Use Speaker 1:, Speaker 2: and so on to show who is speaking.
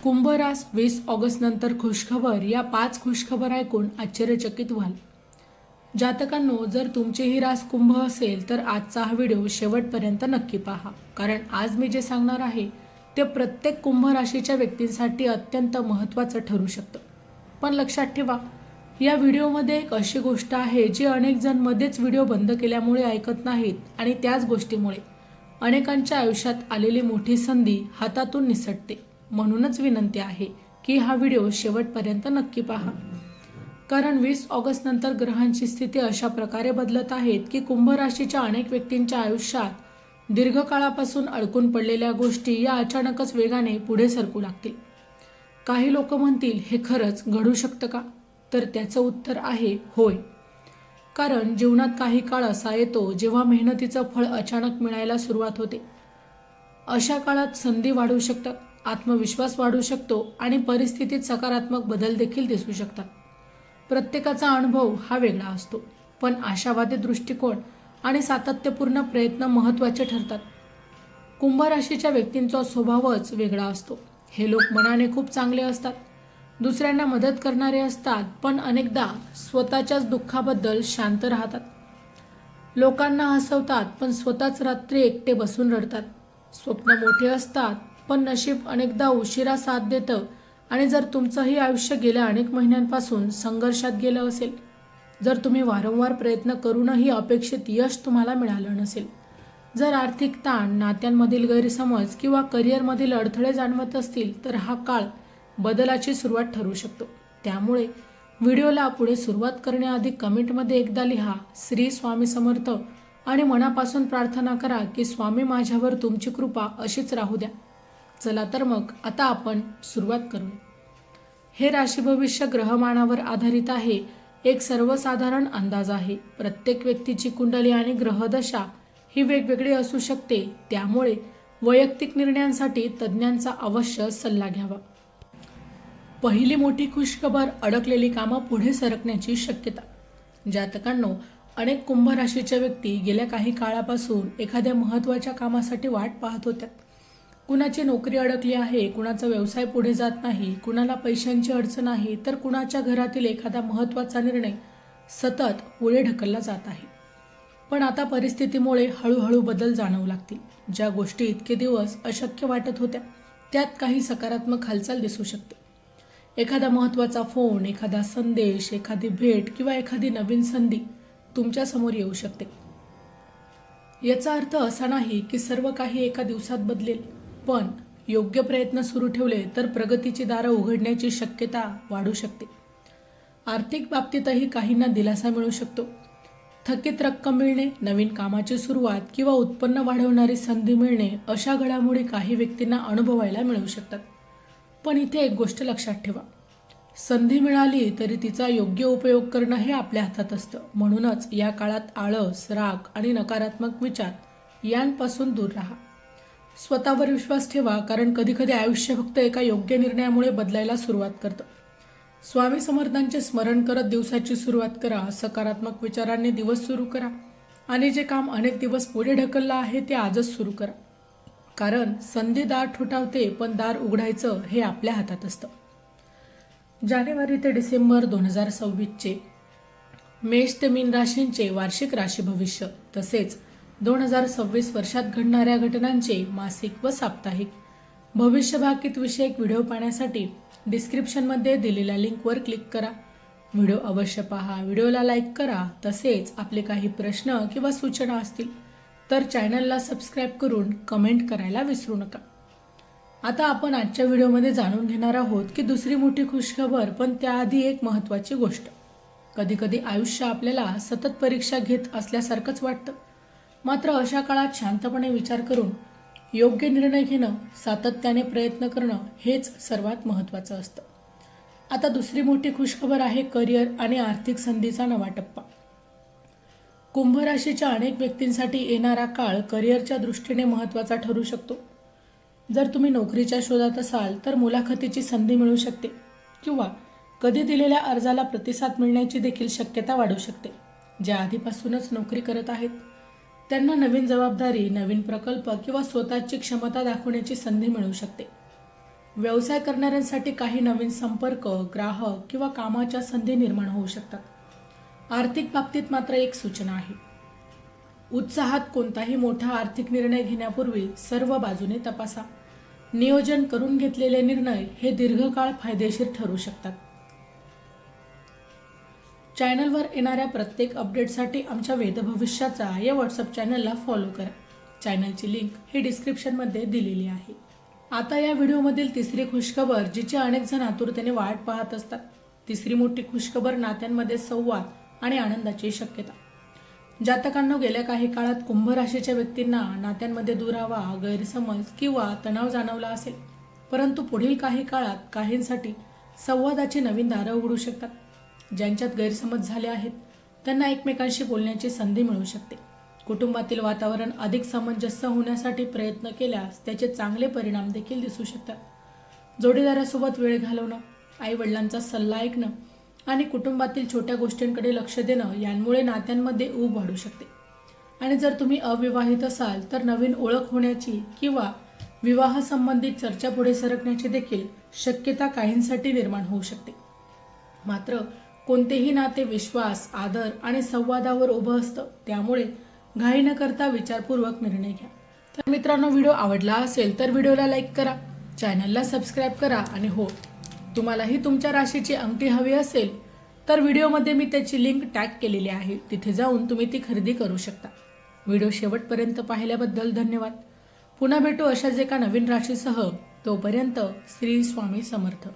Speaker 1: कुंभ रास 20 ऑगस्ट नंतर खुशखबर या 5 खुशखबर ऐकून आश्चर्यचकित व्हाल. जातकांनो, जर तुमची ही रास कुंभ असेल तर आजचा हा व्हिडिओ शेवटपर्यंत नक्की पहा, कारण आज मी जे सांगणार आहे ते प्रत्येक कुंभ राशीच्या व्यक्तींसाठी अत्यंत महत्त्वाचं ठरू शकतं. पण लक्षात ठेवा, या व्हिडिओमध्ये एक अशी गोष्ट आहे जी अनेक जण मध्येच व्हिडिओ बंद केल्यामुळे ऐकत नाहीत आणि त्याच गोष्टीमुळे अनेकांच्या आयुष्यात आलेली मोठी संधी हातातून निसटते. म्हणूनच विनंती आहे की हा व्हिडिओ शेवटपर्यंत नक्की पहा, कारण 20 ऑगस्ट नंतर ग्रहांची स्थिती अशा प्रकारे बदलत आहेत की कुंभ राशीच्या अनेक व्यक्तींच्या आयुष्यात दीर्घकाळापासून अडकून पडलेल्या गोष्टी या अचानकच वेगाने पुढे सरकू लागतील. काही लोक म्हणतील, हे खरंच घडू शकतं का? तर त्याचं उत्तर आहे होय. कारण जीवनात काही काळ असा येतो जेव्हा मेहनतीचं फळ अचानक मिळायला सुरुवात होते. अशा काळात संधी वाढू शकतात, आत्मविश्वास वाढू शकतो आणि परिस्थितीत सकारात्मक बदल देखील दिसू शकतात. प्रत्येकाचा अनुभव हा वेगळा असतो, पण आशावादी दृष्टिकोन आणि सातत्यपूर्ण प्रयत्न महत्त्वाचे ठरतात. कुंभ राशीच्या व्यक्तींचा स्वभावच वेगळा असतो. हे लोक मनाने खूप चांगले असतात, दुसऱ्यांना मदत करणारे असतात, पण अनेकदा स्वतःच्याच दुःखाबद्दल शांत राहतात. लोकांना हसवतात पण स्वतःच रात्री एकटे बसून रडतात. स्वप्न मोठे असतात पण नशीब अनेकदा उशिरा साथ देतं. आणि जर तुमचंही आयुष्य गेल्या अनेक महिन्यांपासून संघर्षात गेलं असेल, जर तुम्ही वारंवार प्रयत्न करूनही अपेक्षित यश तुम्हाला मिळालं नसेल, जर आर्थिक ताण, नात्यांमधील गैरसमज किंवा करिअरमधील अडथळे जाणवत असतील, तर हा काळ बदलाची सुरुवात ठरू शकतो. त्यामुळे व्हिडिओला पुढे सुरुवात करण्याआधी कमेंटमध्ये एकदा लिहा, श्री स्वामी समर्थ, आणि मनापासून प्रार्थना करा की स्वामी माझ्यावर तुमची कृपा अशीच राहू द्या. चला तर मग आता आपण सुरुवात करू. हे राशी भविष्य ग्रहमानावर आधारित आहे, एक सर्वसाधारण अंदाज आहे. प्रत्येक व्यक्तीची कुंडली आणि ग्रहदशा ही वेगवेगळी असू शकते, त्यामुळे वैयक्तिक निर्णयांसाठी तज्ज्ञांचा अवश्य सल्ला घ्यावा. पहिली मोठी खुशखबर, अडकलेली कामं पुढे सरकण्याची शक्यता. जातकांनो, अनेक कुंभ राशीच्या व्यक्ती गेल्या काही काळापासून एखाद्या महत्त्वाच्या कामासाठी वाट पाहत होत्या. कुणाची नोकरी अडकली आहे, कुणाचा व्यवसाय पुढे जात नाही, कुणाला पैशांची अडचण आहे, तर कुणाच्या घरातील एखादा महत्त्वाचा निर्णय सतत पुढे ढकलला जात आहे. पण आता परिस्थितीमुळे हळूहळू बदल जाणवू लागतील. ज्या गोष्टी इतके दिवस अशक्य वाटत होत्या, त्यात काही सकारात्मक हालचाल दिसू शकते. एखादा महत्त्वाचा फोन, एखादा संदेश, एखादी भेट किंवा एखादी नवीन संधी तुमच्या समोर येऊ शकते. याचा अर्थ असा नाही की सर्व काही एका दिवसात बदलेल, पण योग्य प्रयत्न सुरू ठेवले तर प्रगतीची दारं उघडण्याची शक्यता वाढू शकते. आर्थिक बाबतीतही काहींना दिलासा मिळू शकतो. थकीत रक्कम मिळणे, नवीन कामाची सुरुवात किंवा उत्पन्न वाढवणारी संधी मिळणे अशा घडामोडी काही व्यक्तींना अनुभवायला मिळू शकतात. पण इथे एक गोष्ट लक्षात ठेवा, संधी मिळाली तरी तिचा योग्य उपयोग करणं हे आपल्या हातात असतं. म्हणूनच या काळात आळस, राग आणि नकारात्मक विचार यांपासून दूर राहा. स्वतःवर विश्वास ठेवा, कारण कधीकधी आयुष्य फक्त एका योग्य निर्णयामुळे बदलायला सुरुवात करतं. स्वामी समर्थांचे स्मरण करत दिवसाची सुरुवात करा, सकारात्मक विचारांनी दिवस सुरू करा आणि जे काम अनेक दिवस पुढे ढकललं आहे ते आजच सुरू करा. कारण संधी दार ठोठावते, पण दार उघडायचं हे आपल्या हातात असतं. जानेवारी ते डिसेंबर 2026चे मेष ते मीन राशींचे वार्षिक राशी भविष्य, तसेच 2026 वर्षात घडणाऱ्या घटनांचे मासिक व साप्ताहिक भविष्यभाकीत विषयक व्हिडिओ पाहण्यासाठी डिस्क्रिप्शनमध्ये दिलेल्या लिंकवर क्लिक करा. व्हिडिओ अवश्य पहा, व्हिडिओला लाईक करा. तसेच आपले काही प्रश्न किंवा सूचना असतील तर चॅनलला सबस्क्राईब करून कमेंट करायला विसरू नका. आता आपण आजच्या व्हिडिओमध्ये जाणून घेणार आहोत की दुसरी मोठी खुशखबर, पण त्याआधी एक महत्त्वाची गोष्ट. कधीकधी आयुष्य आपल्याला सतत परीक्षा घेत असल्यासारखंच वाटतं, मात्र अशा काळात शांतपणे विचार करून योग्य निर्णय घेणं, सातत्याने प्रयत्न करणं हेच सर्वात महत्त्वाचं असतं. आता दुसरी मोठी खुशखबर आहे करिअर आणि आर्थिक संधीचा नवा टप्पा. कुंभ राशीच्या अनेक व्यक्तींसाठी येणारा काळ करिअरच्या दृष्टीने महत्त्वाचा ठरू शकतो. जर तुम्ही नोकरीच्या शोधात असाल तर मुलाखतीची संधी मिळू शकते किंवा कधी दिलेल्या अर्जाला प्रतिसाद मिळण्याची देखील शक्यता वाढू शकते. जे आधीपासूनच नोकरी करत आहेत त्यांना नवीन जबाबदारी, नवीन प्रकल्प किंवा स्वतःची क्षमता दाखवण्याची संधी मिळू शकते. व्यवसाय करणाऱ्यांसाठी काही नवीन संपर्क, ग्राहक किंवा कामाच्या संधी निर्माण होऊ शकतात। आर्थिक बाबतीत मात्र एक सूचना आहे। उत्साहात कोणताही मोठा आर्थिक निर्णय घेण्यापूर्वी सर्व बाजूने तपासा। नियोजन करून घेतलेले निर्णय हे दीर्घकाळ फायदेशीर ठरू शकतात। चॅनलवर येणाऱ्या प्रत्येक अपडेटसाठी आमच्या वेदभविष्याचा या व्हॉट्सअप चॅनलला फॉलो करा। चॅनलची लिंक ही डिस्क्रिप्शनमध्ये दिलेली आहे। आता या व्हिडिओमधील तिसरी खुशखबर, जिची अनेक जण आतुरतेने वाट पाहत असतात। तिसरी मोठी खुशखबर, नात्यांमध्ये संवाद आणि आनंदाची शक्यता। जातकांनो, गेल्या काही काळात कुंभ राशीच्या व्यक्तींना नात्यांमध्ये दुरावा, गैरसमज किंवा तणाव जाणवला असेल, परंतु पुढील काही काळात काहींसाठी संवादाची नवीन दारं उघडू शकतात। ज्यांच्यात गैरसमज झाले आहेत त्यांना एकमेकांशी बोलण्याची संधी मिळू शकते। कुटुंबातील वातावरण अधिक सामंजस्य होण्यासाठी प्रयत्न केल्यास त्याचे चांगले परिणाम देखील दिसू शकतात। जोडीदारासोबत वेळ घालवणं, आई वडिलांचा सल्ला ऐकणं आणि कुटुंबातील छोट्या गोष्टींकडे लक्ष देणं यांमुळे नात्यांमध्ये ऊब वाढू शकते। आणि जर तुम्ही अविवाहित असाल तर नवीन ओळख होण्याची किंवा विवाह संबंधित चर्चा पुढे सरकण्याची देखील शक्यता काहींसाठी निर्माण होऊ शकते। मात्र कोणतेही नाते विश्वास, आदर आणि संवादावर उभं असतं, त्यामुळे घाई न करता विचारपूर्वक निर्णय घ्या। तर मित्रांनो, व्हिडिओ आवडला असेल तर व्हिडिओला लाईक करा, चॅनलला सबस्क्राईब करा आणि हो, तुम्हालाही तुमच्या राशीची अंगठी हवी असेल तर व्हिडिओमध्ये मी त्याची लिंक टॅग केलेली आहे, तिथे जाऊन तुम्ही ती खरेदी करू शकता। व्हिडिओ शेवटपर्यंत पाहिल्याबद्दल धन्यवाद। पुन्हा भेटू अशाच एका नवीन राशीसह। तोपर्यंत श्री स्वामी समर्थ।